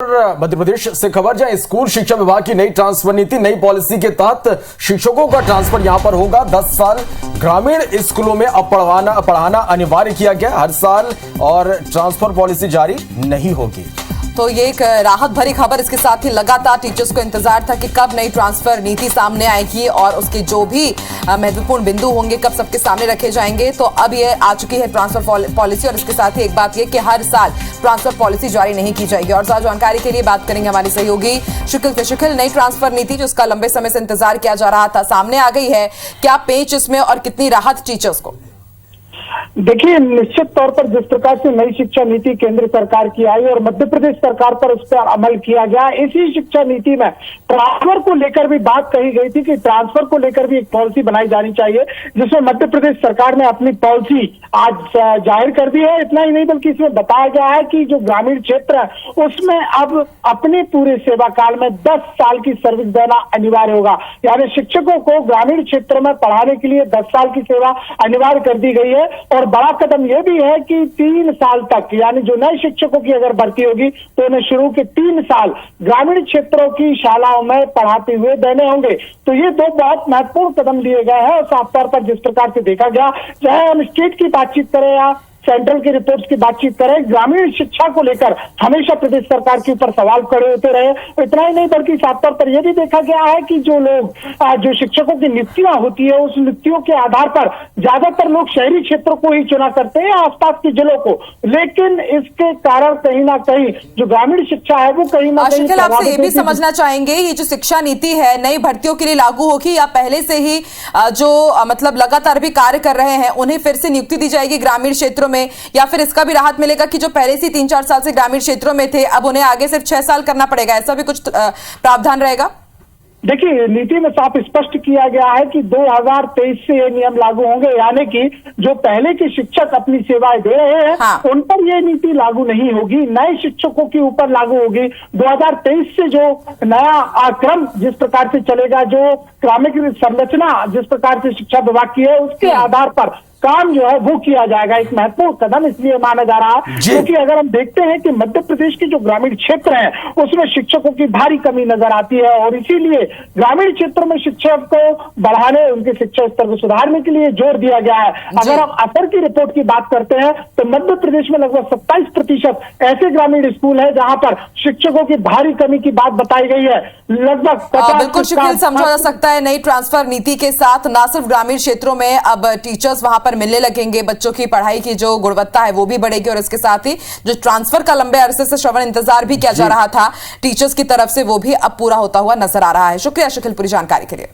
मध्य प्रदेश से खबर, जहां स्कूल शिक्षा विभाग की नई ट्रांसफर नीति, नई पॉलिसी के तहत शिक्षकों का ट्रांसफर यहां पर होगा। 10 साल ग्रामीण स्कूलों में अब पढ़ाना अनिवार्य किया गया हर साल, और ट्रांसफर पॉलिसी जारी नहीं होगी। तो ये एक राहत भरी खबर। इसके साथ ही लगातार टीचर्स को इंतजार था कि कब नई ट्रांसफर नीति सामने आएगी और उसके जो भी महत्वपूर्ण बिंदु होंगे कब सबके सामने रखे जाएंगे। तो अब ये आ चुकी है ट्रांसफर पॉलिसी, और इसके साथ ही एक बात ये कि हर साल ट्रांसफर पॉलिसी जारी नहीं की जाएगी। और ज्यादा जानकारी के लिए बात करेंगे हमारी सहयोगी शुक्ल से। शुक्ल, नई ट्रांसफर नीति जिसका लंबे समय से इंतजार किया जा रहा था सामने आ गई है, क्या पेच इसमें और कितनी राहत टीचर्स को? देखिए, निश्चित तौर पर जिस प्रकार से नई शिक्षा नीति केंद्र सरकार की आई और मध्य प्रदेश सरकार पर उस पर अमल किया गया, इसी शिक्षा नीति में ट्रांसफर को लेकर भी बात कही गई थी कि ट्रांसफर को लेकर भी एक पॉलिसी बनाई जानी चाहिए, जिसमें मध्य प्रदेश सरकार ने अपनी पॉलिसी आज जाहिर कर दी है। इतना ही नहीं बल्कि इसमें बताया गया है कि जो ग्रामीण क्षेत्र है उसमें अब अपने पूरे सेवा काल में 10 साल की सर्विस देना अनिवार्य होगा। यानी शिक्षकों को ग्रामीण क्षेत्र में पढ़ाने के लिए 10 साल की सेवा अनिवार्य कर दी गई है। और बड़ा कदम यह भी है कि 3 साल तक, यानी जो नए शिक्षकों की अगर भर्ती होगी तो उन्हें शुरू के 3 साल ग्रामीण क्षेत्रों की शालाओं में पढ़ाते हुए देने होंगे। तो ये 2 बहुत महत्वपूर्ण कदम लिए गए हैं। और साफ तौर पर जिस प्रकार से देखा गया, चाहे हम स्टेट की बातचीत करें या सेंट्रल की रिपोर्ट्स की बातचीत करें, ग्रामीण शिक्षा को लेकर हमेशा प्रदेश सरकार के ऊपर सवाल खड़े होते रहे। इतना ही नहीं बल्कि साफ तौर पर यह भी देखा गया है कि जो लोग जो शिक्षकों की नियुक्तियां होती है, उस नियुक्तियों के आधार पर ज्यादातर लोग शहरी क्षेत्रों को ही चुना करते हैं, आसपास के जिलों को। लेकिन इसके कारण कहीं ना कहीं जो ग्रामीण शिक्षा है वो कहीं ना कहीं आपसे ये भी समझना चाहेंगे, ये जो शिक्षा नीति है नई भर्तियों के लिए लागू होगी या पहले से ही जो मतलब लगातार भी कार्य कर रहे हैं उन्हें फिर से नियुक्ति दी जाएगी ग्रामीण क्षेत्रों में, या फिर इसका भी राहत मिलेगा कि जो पहले से 3-4 साल से ग्रामीण क्षेत्रों में थे अब उन्हें आगे सिर्फ 6 साल करना पड़ेगा? ऐसा भी कुछ प्रावधान रहेगा? देखिए, नीति में साफ स्पष्ट किया गया है कि 2023 से ये नियम लागू होंगे, यानी कि जो पहले के शिक्षक अपनी सेवाएं दे रहे हैं उन पर ये नीति लागू नहीं होगी, नए शिक्षकों के ऊपर लागू होगी। 2023 से जो नया क्रम जिस प्रकार से चलेगा, जो क्रमिक संरचना जिस प्रकार से शिक्षा विभाग की है उसके आधार पर काम जो है वो किया जाएगा। एक महत्वपूर्ण कदम इसलिए माना जा रहा है क्योंकि अगर हम देखते हैं कि मध्य प्रदेश के जो ग्रामीण क्षेत्र हैं उसमें शिक्षकों की भारी कमी नजर आती है, और इसीलिए ग्रामीण क्षेत्र में शिक्षक को बढ़ाने, उनके शिक्षा स्तर को सुधारने के लिए जोर दिया गया है। अगर हम असर की रिपोर्ट की बात करते हैं तो मध्य प्रदेश में लगभग 27% ऐसे ग्रामीण स्कूल है जहां पर शिक्षकों की भारी कमी की बात बताई गई है। लगभग 50। बिल्कुल शुक्ल, समझा जा सकता है नई ट्रांसफर नीति के साथ न सिर्फ ग्रामीण क्षेत्रों में अब टीचर्स वहां पर मिलने लगेंगे, बच्चों की पढ़ाई की जो गुणवत्ता है वो भी बढ़ेगी, और इसके साथ ही जो ट्रांसफर का लंबे अरसे से श्रवण इंतजार भी किया जा रहा था टीचर्स की तरफ से वो भी अब पूरा होता हुआ नजर आ रहा है। शुक्रिया शुक्ल पूरी जानकारी के लिए।